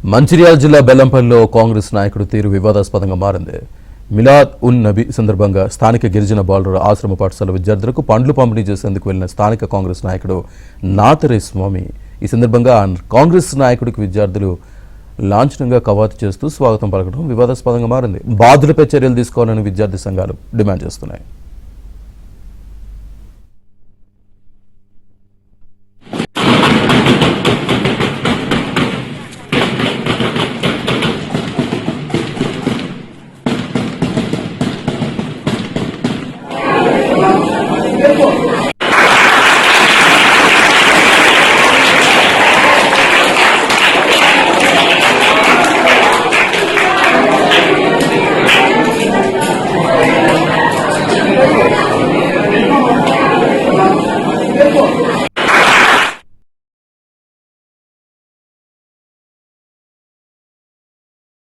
మంచిర్యాల జిల్లా బెల్లంపల్లిలో కాంగ్రెస్ నాయకుడు తీరు వివాదాస్పదంగా మారింది. మిలాద్ ఉన్ నబీ సందర్భంగా స్థానిక గిరిజన బాలుర ఆశ్రమ పాఠశాల విద్యార్థులకు పండ్లు పంపిణీ చేసేందుకు వెళ్లిన స్థానిక కాంగ్రెస్ నాయకుడు నాతరే స్వామి ఈ సందర్భంగా కాంగ్రెస్ నాయకుడికి విద్యార్థులు లాంఛనంగా కవాతు చేస్తూ స్వాగతం పలకడం వివాదాస్పదంగా మారింది. బాధితులపై చర్యలు తీసుకోవాలని విద్యార్థి సంఘాలు డిమాండ్ చేస్తున్నాయి.